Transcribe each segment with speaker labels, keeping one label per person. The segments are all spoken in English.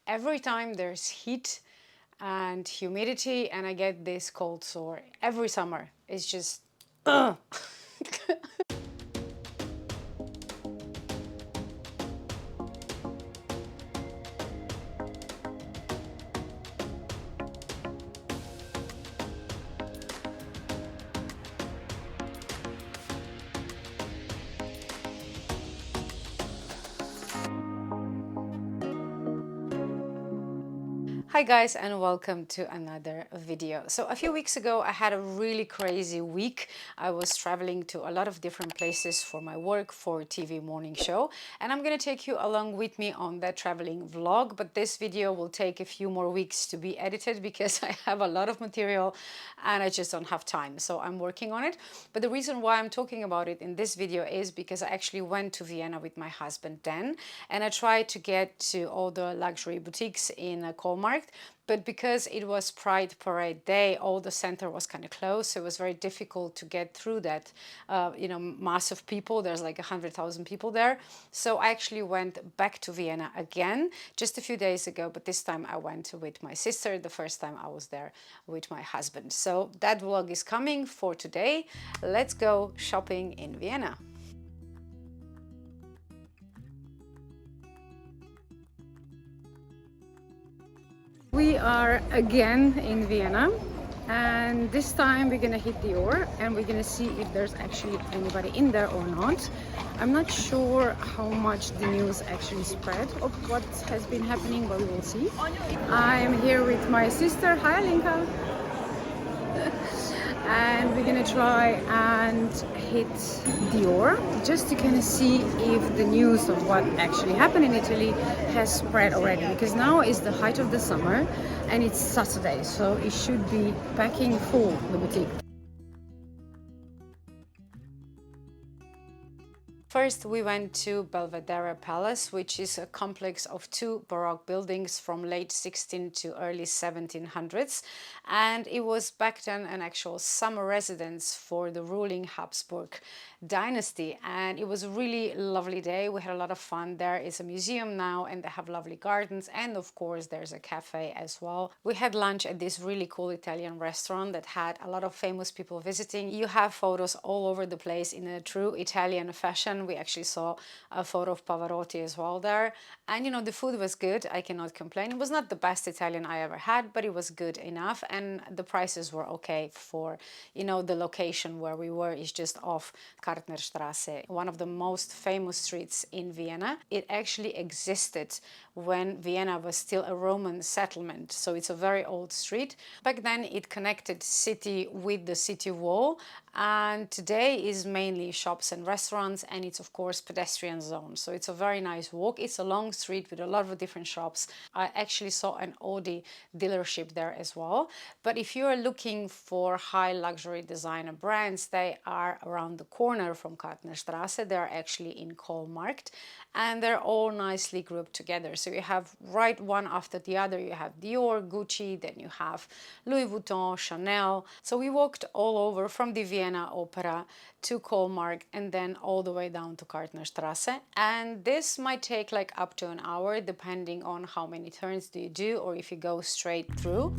Speaker 1: Every time there's heat and humidity and I get this cold sore every summer. It's just ugh. Hi guys, and welcome to another video. So a few weeks ago I had a really crazy week. I was traveling to a lot of different places for my work for TV morning show, and I'm gonna take you along with me on that traveling vlog, but this video will take a few more weeks to be edited because I have a lot of material and I just don't have time, so I'm working on it. But the reason why I'm talking about it in this video is because I actually went to Vienna with my husband Dan, and I tried to get to all the luxury boutiques in Kolmarkt. But because it was Pride Parade Day, all the center was kind of closed, so it was very difficult to get through that, mass of people. There's like 100,000 people there. So I actually went back to Vienna again just a few days ago, but this time I went with my sister. The first time I was there with my husband. So that vlog is coming for today. Let's go shopping in Vienna. We are again in Vienna, and this time we're gonna hit Dior and we're gonna see if there's actually anybody in there or not. I'm not sure how much the news actually spread of what has been happening, but we will see. I'm here with my sister. Hi Alinka. And we're gonna try and hit Dior just to kind of see if the news of what actually happened in Italy has spread already, because now is the height of the summer and it's Saturday, so it should be packing full, the boutique. First, we went to Belvedere Palace, which is a complex of two Baroque buildings from late 16th to early 1700s. And it was back then an actual summer residence for the ruling Habsburg dynasty. And it was a really lovely day. We had a lot of fun. There is a museum now and they have lovely gardens. And of course, there's a cafe as well. We had lunch at this really cool Italian restaurant that had a lot of famous people visiting. You have photos all over the place in a true Italian fashion. We actually saw a photo of Pavarotti as well there. And the food was good. I cannot complain. It was not the best Italian I ever had, but it was good enough. And the prices were okay for, the location where we were is just off Kartnerstrasse, one of the most famous streets in Vienna. It actually existed when Vienna was still a Roman settlement. So it's a very old street. Back then it connected city with the city wall, and today is mainly shops and restaurants, and it's of course pedestrian zone. So it's a very nice walk. It's a long street with a lot of different shops. I actually saw an Audi dealership there as well. But if you're looking for high luxury designer brands, they are around the corner from Kartnerstrasse. They're actually in Kolmarkt, and they're all nicely grouped together. So you have right one after the other. You have Dior, Gucci, then you have Louis Vuitton, Chanel. So we walked all over from the Vienna Opera to Kolmarkt and then all the way down to Kartnerstrasse. And this might take like up to an hour depending on how many turns do you do or if you go straight through.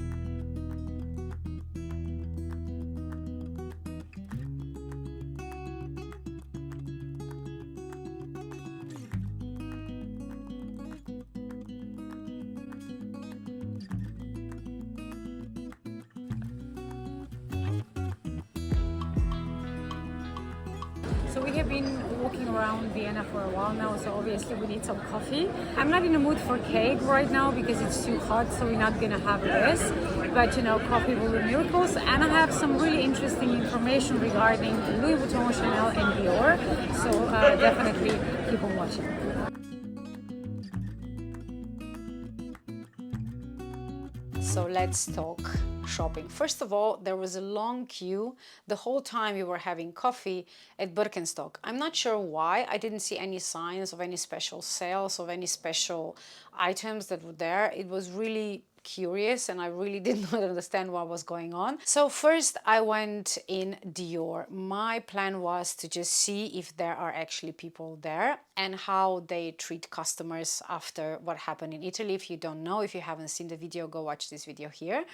Speaker 1: So we have been walking around Vienna for a while now, so obviously we need some coffee. I'm not in the mood for cake right now because it's too hot, so we're not gonna have this. But coffee will do miracles. And I have some really interesting information regarding Louis Vuitton, Chanel and Dior. So definitely keep on watching. So let's talk shopping. First of all, there was a long queue the whole time we were having coffee at Birkenstock. I'm not sure why. I didn't see any signs of any special sales, of any special items that were there. It was really curious and I really did not understand what was going on. So first I went in Dior. My plan was to just see if there are actually people there and how they treat customers after what happened in Italy. If you don't know, if you haven't seen the video, go watch this video here.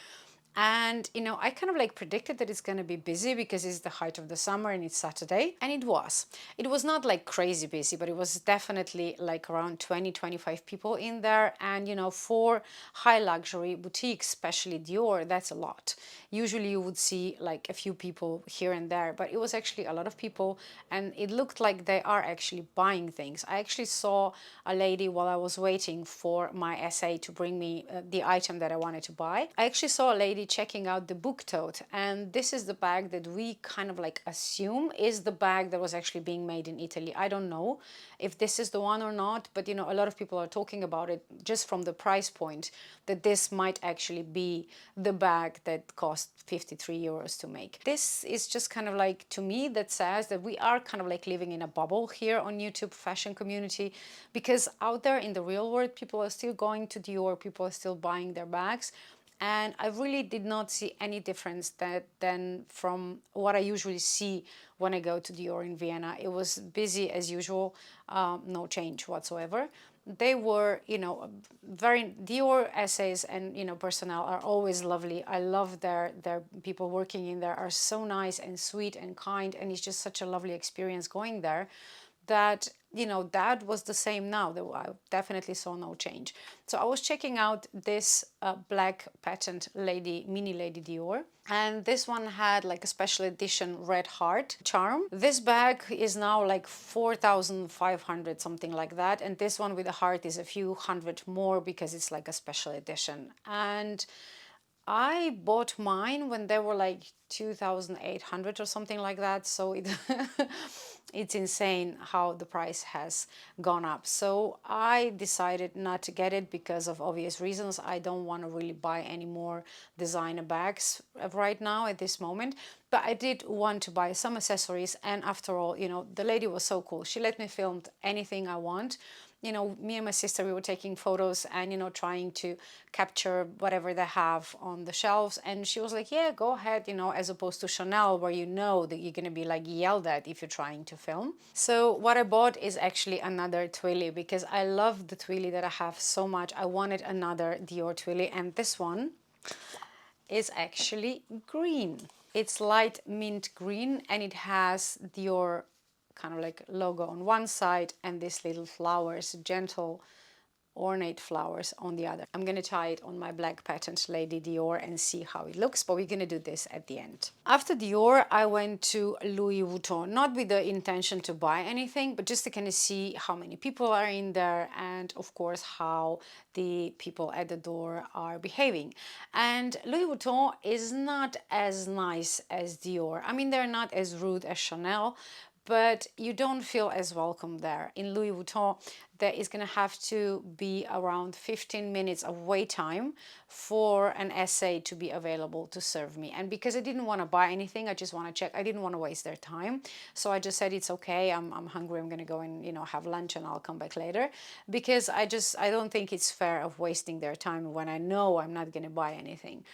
Speaker 1: And I kind of like predicted that it's going to be busy because it's the height of the summer and it's Saturday, and it was. It was not like crazy busy, but it was definitely like around 20-25 people in there. And for high luxury boutiques, especially Dior, that's a lot. Usually you would see like a few people here and there, but it was actually a lot of people, and it looked like they are actually buying things. I actually saw a lady while I was waiting for my essay to bring me the item that I wanted to buy. I actually saw a lady checking out the book tote, and this is the bag that we kind of like assume is the bag that was actually being made in Italy. I don't know if this is the one or not, but a lot of people are talking about it just from the price point, that this might actually be the bag that cost 53 euros to make. This is just kind of like, to me, that says that we are kind of like living in a bubble here on YouTube fashion community, because out there in the real world, people are still going to Dior, people are still buying their bags. And I really did not see any difference than from what I usually see when I go to Dior in Vienna. It was busy as usual, no change whatsoever. They were, very Dior essays and personnel are always lovely. I love their people working in there are so nice and sweet and kind, and it's just such a lovely experience going there. That that was the same now. I definitely saw no change. So I was checking out this black patent mini lady Dior, and this one had like a special edition red heart charm. This bag is now like 4,500, something like that, and this one with the heart is a few hundred more because it's like a special edition. And I bought mine when they were like 2,800 or something like that. So it's insane how the price has gone up. So I decided not to get it because of obvious reasons. I don't want to really buy any more designer bags right now at this moment. But I did want to buy some accessories. And after all, the lady was so cool. She let me film anything I want. Me and my sister, we were taking photos and, trying to capture whatever they have on the shelves. And she was like, yeah, go ahead, as opposed to Chanel, where that you're going to be like yelled at if you're trying to film. So what I bought is actually another Twilly, because I love the Twilly that I have so much. I wanted another Dior Twilly, and this one is actually green. It's light mint green, and it has Dior kind of like logo on one side and these little flowers, gentle ornate flowers on the other. I'm gonna try it on my black patent lady Dior and see how it looks, but we're gonna do this at the end. After Dior, I went to Louis Vuitton, not with the intention to buy anything, but just to kind of see how many people are in there, and of course how the people at the door are behaving. And Louis Vuitton is not as nice as Dior. I mean, they're not as rude as Chanel, but you don't feel as welcome there. In Louis Vuitton, there is going to have to be around 15 minutes of wait time for an essay to be available to serve me. And because I didn't want to buy anything, I just want to check. I didn't want to waste their time. So I just said, it's okay. I'm hungry. I'm going to go and, have lunch and I'll come back later. Because I don't think it's fair of wasting their time when I know I'm not going to buy anything.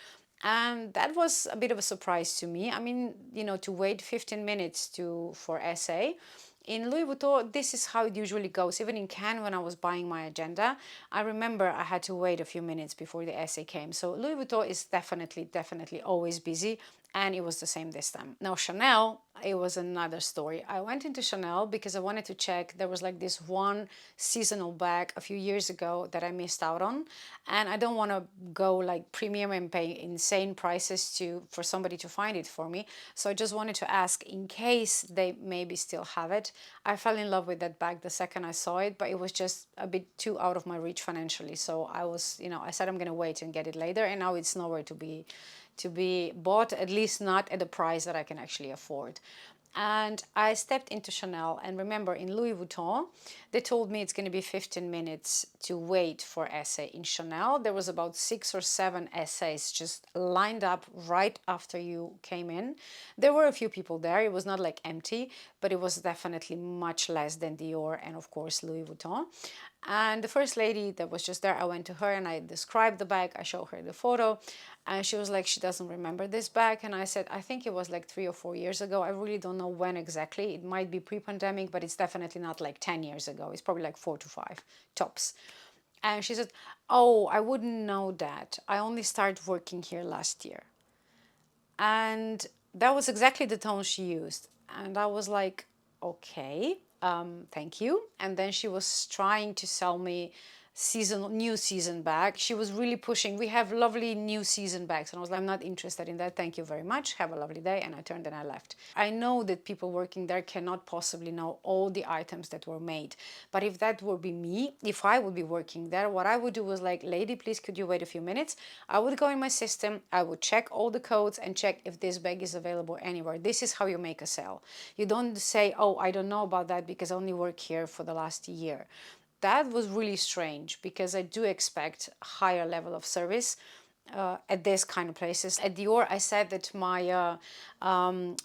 Speaker 1: And that was a bit of a surprise to me. I mean, to wait 15 minutes for essay. In Louis Vuitton, this is how it usually goes. Even in Cannes, when I was buying my agenda, I remember I had to wait a few minutes before the essay came. So Louis Vuitton is definitely always busy. And it was the same this time. Now Chanel, it was another story. I went into Chanel because I wanted to check. There was like this one seasonal bag a few years ago that I missed out on. And I don't want to go like premium and pay insane prices for somebody to find it for me. So I just wanted to ask in case they maybe still have it. I fell in love with that bag the second I saw it, but it was just a bit too out of my reach financially. So I said I'm going to wait and get it later. And now it's nowhere to be bought, at least not at the price that I can actually afford. And I stepped into Chanel, and remember in Louis Vuitton, they told me it's going to be 15 minutes to wait for essay. In Chanel, there was about 6 or 7 essays just lined up right after you came in. There were a few people there. It was not like empty, but it was definitely much less than Dior and of course Louis Vuitton. And the first lady that was just there, I went to her and I described the bag. I showed her the photo and she was like, she doesn't remember this bag. And I said, I think it was like 3 or 4 years ago. I really don't know when exactly. It might be pre-pandemic, but it's definitely not like 10 years ago. It's probably like 4 to 5 tops. And she said, oh, I wouldn't know that. I only started working here last year. And that was exactly the tone she used. And I was like, okay, thank you. And then she was trying to sell me new season bag. She was really pushing. We have lovely new season bags. And I was like, I'm not interested in that. Thank you very much. Have a lovely day. And I turned and I left. I know that people working there cannot possibly know all the items that were made. But if that would be me, if I would be working there, what I would do was like, lady, please, could you wait a few minutes? I would go in my system. I would check all the codes and check if this bag is available anywhere. This is how you make a sale. You don't say, oh, I don't know about that because I only work here for the last year. That was really strange because I do expect a higher level of service at this kind of places. At Dior, I said that my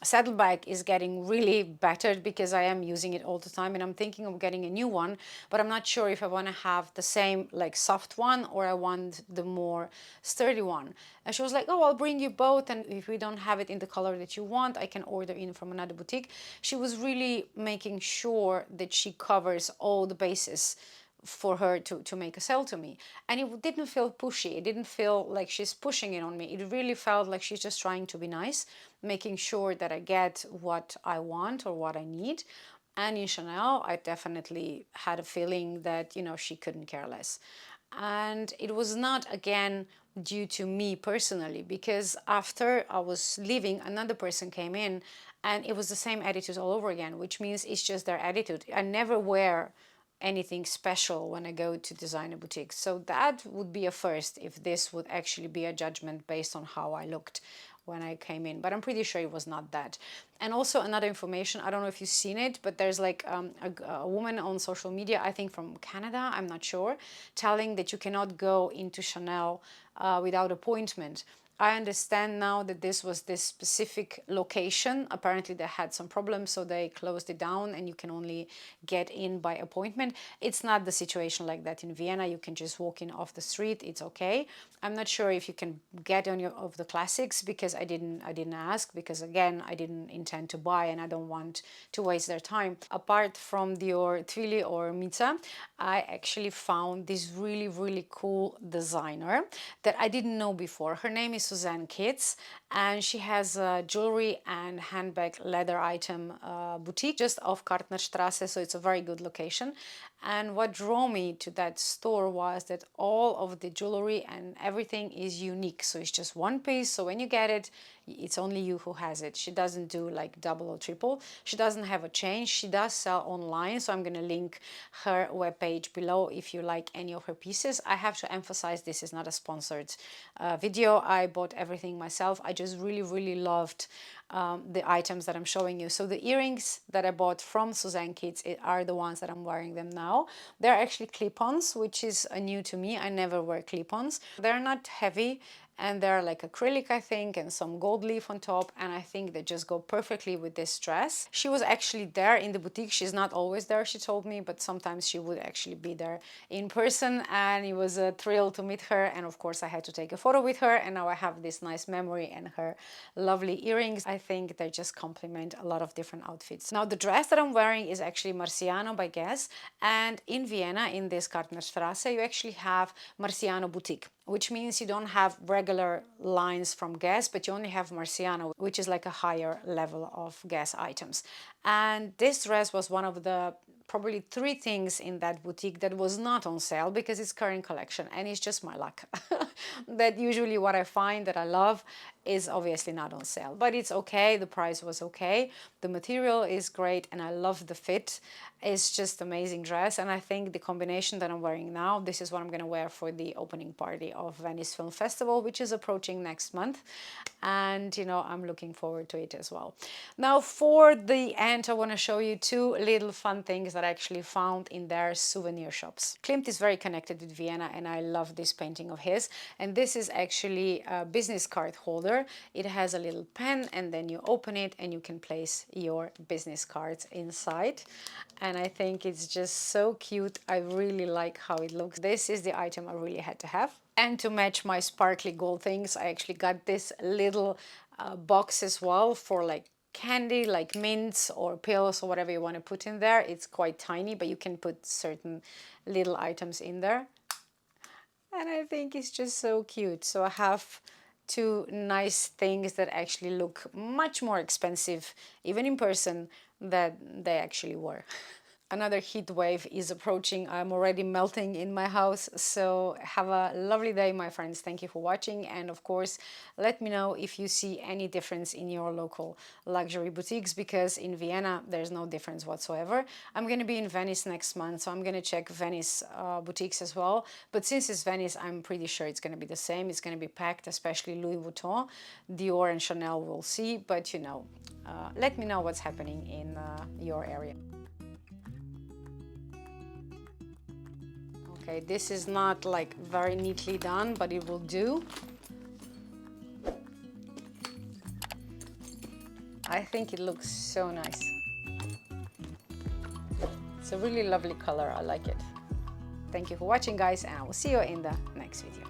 Speaker 1: saddlebag is getting really battered because I am using it all the time and I'm thinking of getting a new one, but I'm not sure if I want to have the same like soft one or I want the more sturdy one. And she was like, oh, I'll bring you both, and if we don't have it in the color that you want, I can order in from another boutique. She was really making sure that she covers all the bases for her to make a sale to me. And it didn't feel pushy. It didn't feel like she's pushing it on me. It really felt like she's just trying to be nice, making sure that I get what I want or what I need. And in Chanel, I definitely had a feeling that, you know, she couldn't care less. And it was not, again, due to me personally, because after I was leaving, another person came in and it was the same attitude all over again, which means it's just their attitude. I never wear anything special when I go to designer boutiques. So that would be a first if this would actually be a judgment based on how I looked when I came in, but I'm pretty sure it was not that. And also another information, I don't know if you've seen it, but there's like a woman on social media, I think from Canada, I'm not sure, telling that you cannot go into Chanel without appointment. I understand now that this was this specific location. Apparently they had some problems, so they closed it down and you can only get in by appointment. It's not the situation like that in Vienna. You can just walk in off the street. It's okay. I'm not sure if you can get on your of the classics because I didn't ask, because again, I didn't intend to buy and I don't want to waste their time. Apart from Dior Twili or Mica, I actually found this really, really cool designer that I didn't know before. Her name is Suzanne Kitts, and she has a jewelry and handbag leather item boutique just off Kartnerstrasse, so it's a very good location. And what drew me to that store was that all of the jewelry and everything is unique. So it's just one piece. So when you get it, it's only you who has it. She doesn't do like double or triple. She doesn't have a chain. She does sell online. So I'm going to link her webpage below if you like any of her pieces. I have to emphasize this is not a sponsored video. I bought everything myself. I just really, really loved the items that I'm showing you. So the earrings that I bought from Suzanne Kitts are the ones that I'm wearing them now. They're actually clip-ons, which is new to me. I never wear clip-ons. They're not heavy and they're like acrylic, I think, and some gold leaf on top, and I think they just go perfectly with this dress. She was actually there in the boutique. She's not always there, she told me, but sometimes she would actually be there in person, and it was a thrill to meet her. And of course I had to take a photo with her, and now I have this nice memory and her lovely earrings. I think they just complement a lot of different outfits. Now the dress that I'm wearing is actually Marciano by Guess, and in Vienna, in this Kartnerstrasse, you actually have Marciano boutique, which means you don't have regular lines from Guess, but you only have Marciano, which is like a higher level of Guess items. And this dress was one of the probably 3 things in that boutique that was not on sale because it's current collection, and it's just my luck. That usually what I find that I love is obviously not on sale, but it's okay. The price was okay. The material is great and I love the fit. It's just amazing dress, and I think the combination that I'm wearing now, this is what I'm going to wear for the opening party of Venice Film Festival, which is approaching next month, and you know, I'm looking forward to it as well. Now for the end, I want to show you 2 little fun things that I actually found in their souvenir shops. Klimt is very connected with Vienna and I love this painting of his, and this is actually a business card holder. It has a little pen and then you open it and you can place your business cards inside. and I think it's just so cute. I really like how it looks. This is the item I really had to have. And to match my sparkly gold things, I actually got this little box as well for like candy, like mints or pills or whatever you want to put in there. It's quite tiny, but you can put certain little items in there. And I think it's just so cute. So I have two nice things that actually look much more expensive, even in person, than they actually were. Another heat wave is approaching. I'm already melting in my house. So have a lovely day, my friends. Thank you for watching. And of course, let me know if you see any difference in your local luxury boutiques, because in Vienna, there's no difference whatsoever. I'm going to be in Venice next month, so I'm going to check Venice boutiques as well. But since it's Venice, I'm pretty sure it's going to be the same. It's going to be packed, especially Louis Vuitton. Dior and Chanel, we'll see. But you know, let me know what's happening in your area. Okay, this is not like very neatly done, but it will do. I think it looks so nice. It's a really lovely color, I like it. Thank you for watching, guys, and I will see you in the next video.